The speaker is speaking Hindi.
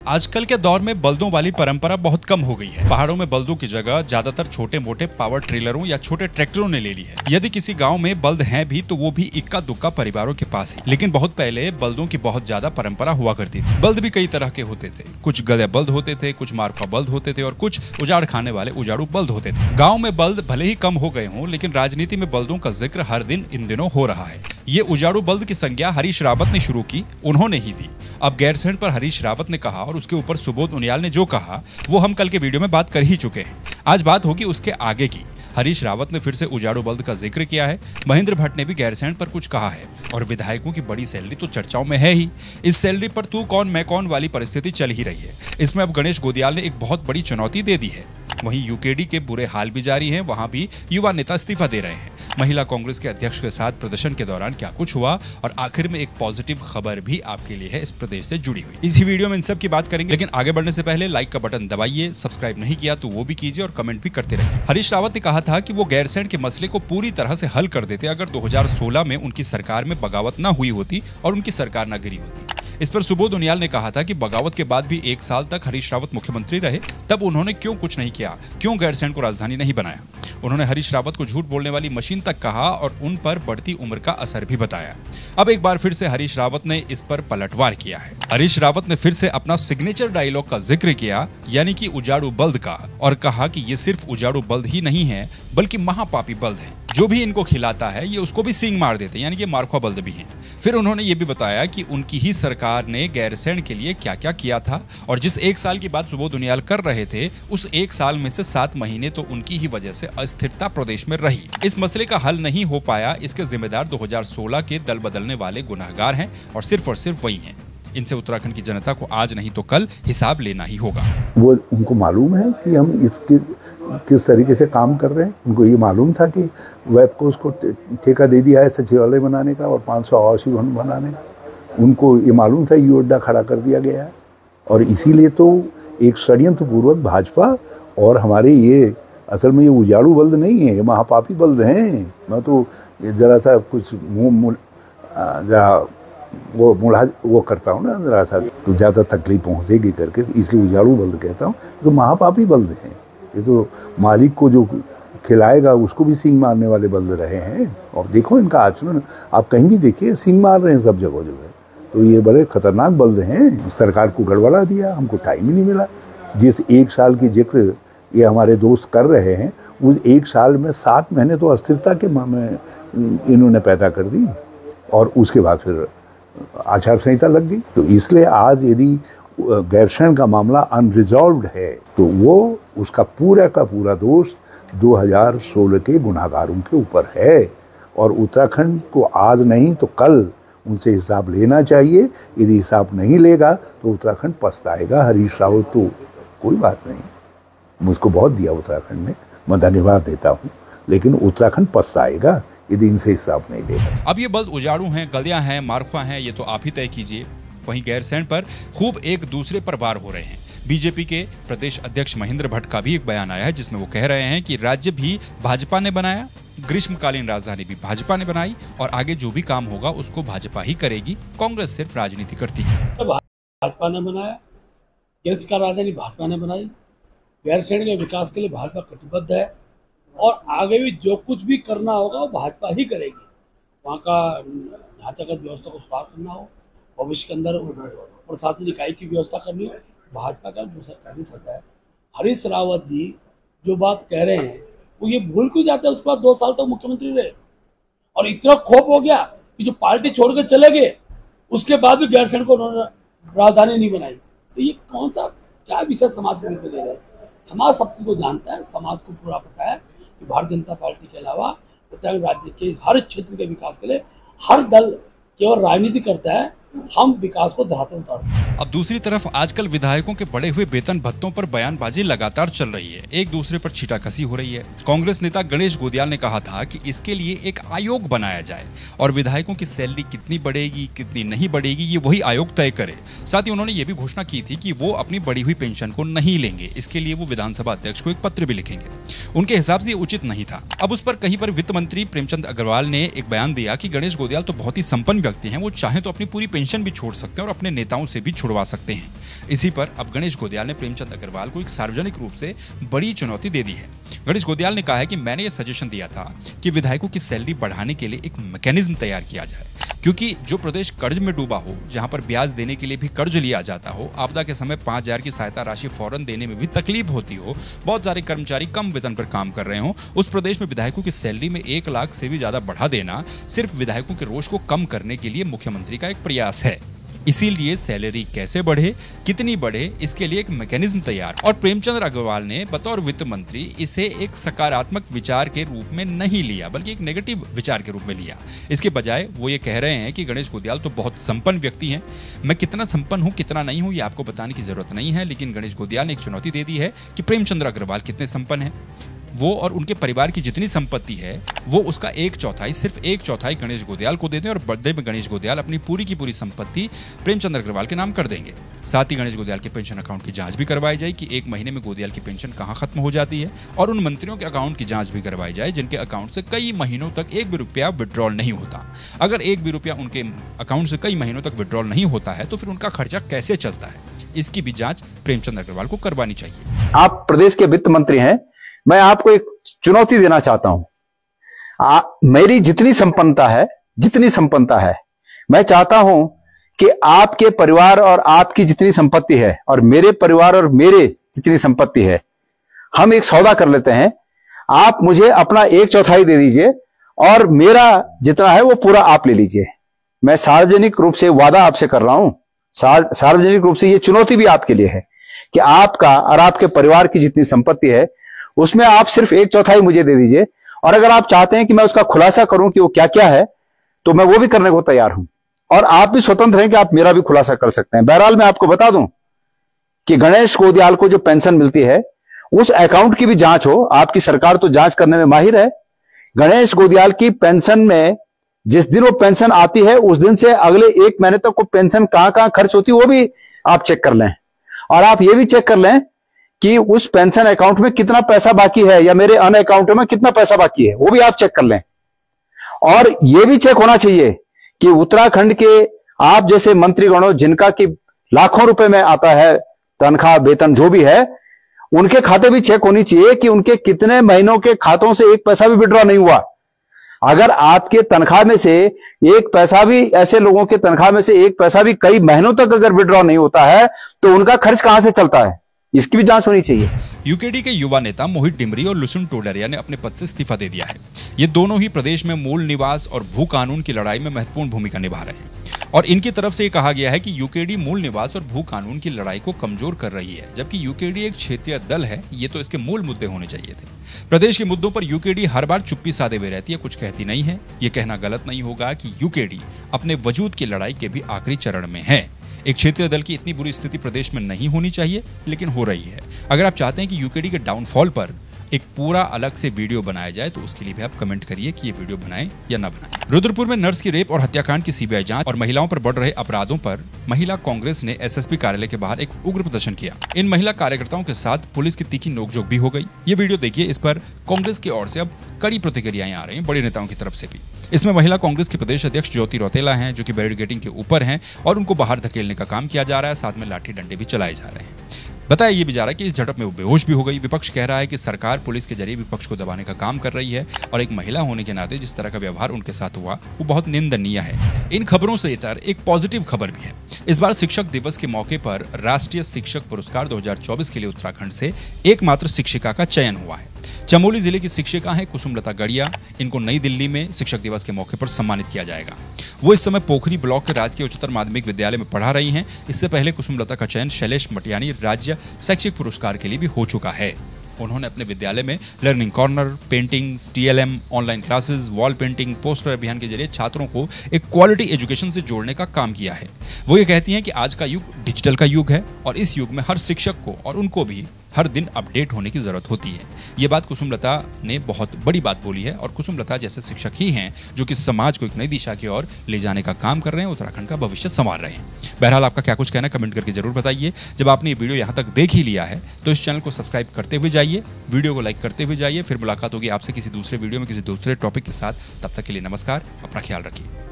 आजकल के दौर में बल्दों वाली परंपरा बहुत कम हो गई है। पहाड़ों में बल्दों की जगह ज्यादातर छोटे मोटे पावर ट्रेलरों या छोटे ट्रैक्टरों ने ले ली है। यदि किसी गांव में बल्द हैं भी तो वो भी इक्का दुक्का परिवारों के पास ही। लेकिन बहुत पहले बल्दों की बहुत ज्यादा परंपरा हुआ करती थी। बल्द भी कई तरह के होते थे। कुछ गधे बल्द होते थे, कुछ मारखा बल्द होते थे और कुछ उजाड़ खाने वाले उजाड़ू बल्द होते थे। गाँव में बल्द भले ही कम हो गए हों, लेकिन राजनीति में बल्दों का जिक्र हर दिन इन दिनों हो रहा है। ये उजाड़ू बल्द की संज्ञा हरीश रावत ने शुरू की, उन्होंने ही दी। अब गैरसैंण पर हरीश रावत ने कहा और उसके ऊपर सुबोध उनियाल ने जो कहा वो हम कल के वीडियो में बात कर ही चुके हैं। आज बात होगी उसके आगे की। हरीश रावत ने फिर से उजाड़ू बल्द का जिक्र किया है। महेंद्र भट्ट ने भी गैरसैंण पर कुछ कहा है और विधायकों की बड़ी सैलरी तो चर्चाओं में है ही। इस सैलरी पर तू कौन मैं कौन वाली परिस्थिति चल ही रही है। इसमें अब गणेश गोदियाल ने एक बहुत बड़ी चुनौती दे दी है। वहीं यूकेडी के बुरे हाल भी जारी हैं, वहां भी युवा नेता इस्तीफा दे रहे हैं। महिला कांग्रेस के अध्यक्ष के साथ प्रदर्शन के दौरान क्या कुछ हुआ और आखिर में एक पॉजिटिव खबर भी आपके लिए है इस प्रदेश से जुड़ी हुई। इसी वीडियो में इन सब की बात करेंगे, लेकिन आगे बढ़ने से पहले लाइक का बटन दबाइए, सब्सक्राइब नहीं किया तो वो भी कीजिए और कमेंट भी करते रहिए। हरीश रावत ने कहा था कि वो गैरसैंण के मसले को पूरी तरह से हल कर देते अगर 2016 में उनकी सरकार में बगावत न हुई होती और उनकी सरकार न गिरी होती। इस पर सुबोध उनियाल ने कहा था कि बगावत के बाद भी 1 साल तक हरीश रावत मुख्यमंत्री रहे, तब उन्होंने क्यों कुछ नहीं किया, क्यों गैरसैंण को राजधानी नहीं बनाया। उन्होंने हरीश रावत को झूठ बोलने वाली मशीन तक कहा और उन पर बढ़ती उम्र का असर भी बताया। अब एक बार फिर से हरीश रावत ने इस पर पलटवार किया है। हरीश रावत ने फिर से अपना सिग्नेचर डायलॉग का जिक्र किया, यानी कि उजाड़ू बल्द का, और कहा कि ये सिर्फ उजाड़ू बल्द ही नहीं है बल्कि महापापी बल्द है। जो भी इनको खिलाता है ये उसको भी सींग मार देते हैं, यानी कि मारखा बल्द भी हैं। फिर उन्होंने ये भी बताया कि उनकी ही सरकार ने गैरसैंण के लिए क्या क्या किया था और जिस 1 साल की बात सुबोध उनियाल कर रहे थे उस 1 साल में से 7 महीने तो उनकी ही वजह से अस्थिरता प्रदेश में रही। इस मसले का हल नहीं हो पाया, इसके जिम्मेदार 2016 के दल बदलने वाले गुनहगार हैं और सिर्फ वही हैं। इनसे उत्तराखंड की जनता को आज नहीं तो कल हिसाब लेना ही होगा। वो उनको मालूम है कि हम इसके किस तरीके से काम कर रहे हैं। उनको ये मालूम था कि वेबको उसको ठेका दे दिया है सचिवालय बनाने का और 500 आवासीय भवन बनाने का। उनको ये मालूम था ये अड्डा खड़ा कर दिया गया है और इसीलिए तो एक षड्यंत्र पूर्वक भाजपा और हमारे ये असल में ये उजाड़ू बल्द नहीं है, ये महापापी बल्द हैं। मैं तो जरा सा कुछ वो करता हूँ ना, जरा सा तो ज़्यादा तकलीफ पहुँचेगी करके, इसलिए उजाड़ू बल्द कहता हूँ। तो महापापी बल्द हैं ये, तो मालिक को जो खिलाएगा उसको भी सींग मारने वाले बल्द रहे हैं। और देखो इनका आचरण, आप कहीं भी देखिए सींग मार रहे हैं सब जगह। तो ये बड़े खतरनाक बल्द हैं। सरकार को गड़बड़ा दिया, हमको टाइम ही नहीं मिला। जिस 1 साल की जिक्र ये हमारे दोस्त कर रहे हैं, उस 1 साल में 7 महीने तो अस्थिरता के में इन्होंने पैदा कर दी और उसके बाद फिर आचार संहिता लग गई। तो इसलिए आज यदि गैरसैंण का मामला अनरिजॉल्व्ड है तो वो उसका पूरा का पूरा दोष 2016 के गुनाहगारों के ऊपर है और उत्तराखंड को आज नहीं तो कल उनसे हिसाब लेना चाहिए। यदि हिसाब नहीं लेगा तो उत्तराखंड पछताएगा। हरीश रावत तो कोई बात नहीं, मुझको बहुत दिया उत्तराखंड ने, मैं धन्यवाद देता हूँ, लेकिन उत्तराखंड पछताएगा यदि इनसे हिसाब नहीं लेगा। अब ये बल्द उजाड़ू हैं, गलियां हैं, मारखा हैं, ये तो आप ही तय कीजिए। वहीं गैरसैंण पर खूब एक दूसरे पर वार हो रहे हैं। बीजेपी के प्रदेश अध्यक्ष महेंद्र भट्ट का भी एक बयान आया है जिसमें वो कह रहे हैं कि राज्य भी भाजपा ने बनाया, ग्रीष्मकालीन राजधानी भी भाजपा ने बनाई और आगे जो भी काम होगा उसको भाजपा ही करेगी, कांग्रेस सिर्फ राजनीति करती है। भाजपा ने बनाया, ग्रीष्मकालीन राजधानी भाजपा ने बनाई, गैरसैंण के विकास के लिए भाजपा कटिबद्ध है और आगे भी जो कुछ भी करना होगा वो भाजपा ही करेगी। वहाँ का ढांचागत व्यवस्था को सुधार करना हो, भविष्य के अंदर प्रशासन इकाई की व्यवस्था करनी हो, भाजपा का दूसरा कर नहीं सकता है। हरीश रावत जी जो बात कह रहे हैं वो ये भूल क्यों जाते हैं उसके बाद 2 साल तक मुख्यमंत्री रहे और इतना खौफ हो गया कि जो पार्टी छोड़ के चले गए उसके बाद भी गैरसैंण को उन्होंने राजधानी नहीं बनाई। तो ये कौन सा क्या विषय समाज को दे रहे हैं। समाज सब चीज को जानता है, समाज को पूरा पता है कि भारतीय जनता पार्टी के अलावा उत्तराखंड राज्य के हर क्षेत्र के विकास के लिए हर दल केवल राजनीति करता है, हम विकास को धरातल उतारते हैं। अब दूसरी तरफ आजकल विधायकों के बढ़े हुए वेतन भत्तों पर बयानबाजी लगातार चल रही है, एक दूसरे पर छींटाकसी हो रही है। कांग्रेस नेता गणेश गोदियाल ने कहा था कि इसके लिए एक आयोग बनाया जाए और विधायकों की सैलरी कितनी बढ़ेगी कितनी नहीं बढ़ेगी ये वही आयोग तय करे। साथ ही उन्होंने ये भी घोषणा की थी कि वो अपनी बढ़ी हुई पेंशन को नहीं लेंगे, इसके लिए वो विधानसभा अध्यक्ष को एक पत्र भी लिखेंगे। उनके हिसाब से ये उचित नहीं था। अब उस पर कहीं पर वित्त मंत्री प्रेमचंद अग्रवाल ने एक बयान दिया कि गणेश गोदियाल तो बहुत ही संपन्न व्यक्ति हैं, वो चाहे तो अपनी पूरी पेंशन पेंशन भी छोड़ सकते हैं और अपने नेताओं से भी छुड़वा सकते हैं। इसी पर अब गणेश गोदियाल ने प्रेमचंद अग्रवाल को एक सार्वजनिक रूप से बड़ी चुनौती दे दी है। गणेश गोदियाल ने कहा है कि मैंने ये सजेशन दिया था कि विधायकों की सैलरी बढ़ाने के लिए एक मैकेनिज्म तैयार किया जाए, क्योंकि जो प्रदेश कर्ज में डूबा हो, जहां पर ब्याज देने के लिए भी कर्ज लिया जाता हो, आपदा के समय 5,000 की सहायता राशि फौरन देने में भी तकलीफ होती हो, बहुत सारे कर्मचारी कम वेतन पर काम कर रहे हो, उस प्रदेश में विधायकों की सैलरी में 1 लाख से भी ज्यादा बढ़ा देना सिर्फ विधायकों के रोष को कम करने के लिए मुख्यमंत्री का एक प्रयास है। इसीलिए सैलरी कैसे बढ़े, कितनी बढ़े, इसके लिए एक मैकेनिज्म तैयार। और प्रेमचंद अग्रवाल ने बतौर वित्त मंत्री इसे एक सकारात्मक विचार के रूप में नहीं लिया, बल्कि एक नेगेटिव विचार के रूप में लिया। इसके बजाय वो ये कह रहे हैं कि गणेश गोदियाल तो बहुत संपन्न व्यक्ति हैं। मैं कितना संपन्न हूं, कितना नहीं हूं, ये आपको बताने की जरूरत नहीं है, लेकिन गणेश गोदियाल ने एक चुनौती दे दी है कि प्रेमचंद अग्रवाल कितने संपन्न हैं। वो और उनके परिवार की जितनी संपत्ति है वो उसका 1/4, सिर्फ 1/4 गणेश गोदियाल को दे दें और बर्थडे में गणेश गोदियाल अपनी पूरी की पूरी संपत्ति प्रेमचंद अग्रवाल के नाम कर देंगे। साथ ही गणेश गोदियाल के पेंशन अकाउंट की जांच भी करवाई जाए कि 1 महीने में गोदियाल की पेंशन कहां खत्म हो जाती है, और उन मंत्रियों के अकाउंट की जांच भी करवाई जाए जिनके अकाउंट से कई महीनों तक 1 भी रुपया विड्रॉल नहीं होता। अगर 1 भी रुपया उनके अकाउंट से कई महीनों तक विड्रॉल नहीं होता है तो फिर उनका खर्चा कैसे चलता है, इसकी भी जांच प्रेमचंद अग्रवाल को करवानी चाहिए। आप प्रदेश के वित्त मंत्री हैं, मैं आपको एक चुनौती देना चाहता हूं। मेरी जितनी संपन्नता है, मैं चाहता हूं कि आपके परिवार और आपकी जितनी संपत्ति है और मेरे परिवार और मेरे जितनी संपत्ति है, हम एक सौदा कर लेते हैं। आप मुझे अपना 1/4 दे दीजिए और मेरा जितना है वो पूरा आप ले लीजिए। मैं सार्वजनिक रूप से वादा आपसे कर रहा हूं, सार्वजनिक रूप से ये चुनौती भी आपके लिए है कि आपका और आपके परिवार की जितनी संपत्ति है उसमें आप सिर्फ 1/4 मुझे दे दीजिए, और अगर आप चाहते हैं कि मैं उसका खुलासा करूं कि वो क्या क्या है तो मैं वो भी करने को तैयार हूं, और आप भी स्वतंत्र हैं कि आप मेरा भी खुलासा कर सकते हैं। बहरहाल मैं आपको बता दूं कि गणेश गोदियाल को जो पेंशन मिलती है उस अकाउंट की भी जांच हो। आपकी सरकार तो जांच करने में माहिर है। गणेश गोदियाल की पेंशन में जिस दिन वो पेंशन आती है उस दिन से अगले 1 महीने तक वो पेंशन कहां खर्च होती है वो भी आप चेक कर लें, और आप ये भी चेक कर लें कि उस पेंशन अकाउंट में कितना पैसा बाकी है या मेरे अन्य अकाउंट में कितना पैसा बाकी है, वो भी आप चेक कर लें। और ये भी चेक होना चाहिए कि उत्तराखंड के आप जैसे मंत्रीगणों जिनका कि लाखों रुपए में आता है तनख्वाह वेतन जो भी है, उनके खाते भी चेक होनी चाहिए कि उनके कितने महीनों के खातों से 1 पैसा भी विड्रॉ नहीं हुआ। अगर आपके तनख्वाह में से 1 पैसा भी, ऐसे लोगों के तनख्वाह में से 1 पैसा भी कई महीनों तक अगर विड्रॉ नहीं होता है तो उनका खर्च कहां से चलता है, इसकी भी जांच होनी चाहिए। यूकेडी के युवा नेता मोहित डिमरी और लुसुन टोडरिया ने अपने पद से इस्तीफा दे दिया है। ये दोनों ही प्रदेश में मूल निवास और भू कानून की लड़ाई में महत्वपूर्ण भूमिका निभा रहे हैं, और इनकी तरफ से ये कहा गया है कि यूकेडी मूल निवास और भू कानून की लड़ाई को कमजोर कर रही है, जबकि यूकेडी एक क्षेत्रीय दल है। ये तो इसके मूल मुद्दे होने चाहिए थे। प्रदेश के मुद्दों पर यूकेडी हर बार चुप्पी साधे हुए रहती है, कुछ कहती नहीं है। ये कहना गलत नहीं होगा कि यूकेडी अपने वजूद की लड़ाई के भी आखिरी चरण में है। एक क्षेत्रीय दल की इतनी बुरी स्थिति प्रदेश में नहीं होनी चाहिए, लेकिन हो रही है। अगर आप चाहते हैं कि यूकेडी के डाउनफॉल पर एक पूरा अलग से वीडियो बनाया जाए तो उसके लिए भी आप कमेंट करिए कि ये वीडियो बनाएं या ना बनाएं। रुद्रपुर में नर्स की रेप और हत्याकांड की सीबीआई जांच और महिलाओं पर बढ़ रहे अपराधों पर महिला कांग्रेस ने एसएसपी कार्यालय के बाहर एक उग्र प्रदर्शन किया। इन महिला कार्यकर्ताओं के साथ पुलिस की तीखी नोकझोंक भी हो गई। ये वीडियो देखिए, इस पर कांग्रेस की ओर से अब कड़ी प्रतिक्रियाएं आ रही हैं, बड़े नेताओं की तरफ से भी। इसमें महिला कांग्रेस के प्रदेश अध्यक्ष ज्योति रौतेला हैं, जो कि बैरिकेडिंग के ऊपर हैं, और उनको बाहर धकेलने का काम किया जा रहा है। साथ में लाठी डंडे भी चलाए जा रहे हैं। बताया ये भी जा रहा है कि इस झड़प में वो बेहोश भी हो गई। विपक्ष कह रहा है कि सरकार पुलिस के जरिए विपक्ष को दबाने का काम कर रही है, और एक महिला होने के नाते जिस तरह का व्यवहार उनके साथ हुआ वो बहुत निंदनीय है। इन खबरों से इतर एक पॉजिटिव खबर भी है। इस बार शिक्षक दिवस के मौके पर राष्ट्रीय शिक्षक पुरस्कार 2024 के लिए उत्तराखंड से एकमात्र शिक्षिका का चयन हुआ है। चमोली जिले की शिक्षिका है कुसुमलता गड़िया। इनको नई दिल्ली में शिक्षक दिवस के मौके पर सम्मानित किया जाएगा। वो इस समय पोखरी ब्लॉक के राजकीय उच्चतर माध्यमिक विद्यालय में पढ़ा रही हैं। इससे पहले कुसुमलता का चयन शैलेश मटियानी राज्य शैक्षिक पुरस्कार के लिए भी हो चुका है। उन्होंने अपने विद्यालय में learning corner, painting, TLM, online classes, wall painting, poster अभियान के जरिए छात्रों को एक क्वालिटी एजुकेशन से जोड़ने का काम किया है। वो ये कहती हैं कि आज का युग डिजिटल का युग है, और इस युग में हर शिक्षक को और उनको भी हर दिन अपडेट होने की जरूरत होती है। ये बात कुसुमलता ने बहुत बड़ी बात बोली है, और कुसुमलता जैसे शिक्षक ही हैं जो कि समाज को एक नई दिशा की ओर ले जाने का काम कर रहे हैं, उत्तराखंड का भविष्य संवार रहे हैं। बहरहाल आपका क्या कुछ कहना है कमेंट करके जरूर बताइए। जब आपने ये वीडियो यहाँ तक देख ही लिया है तो इस चैनल को सब्सक्राइब करते हुए जाइए, वीडियो को लाइक करते हुए जाइए। फिर मुलाकात होगी आपसे किसी दूसरे वीडियो में किसी दूसरे टॉपिक के साथ। तब तक के लिए नमस्कार, अपना ख्याल रखिए।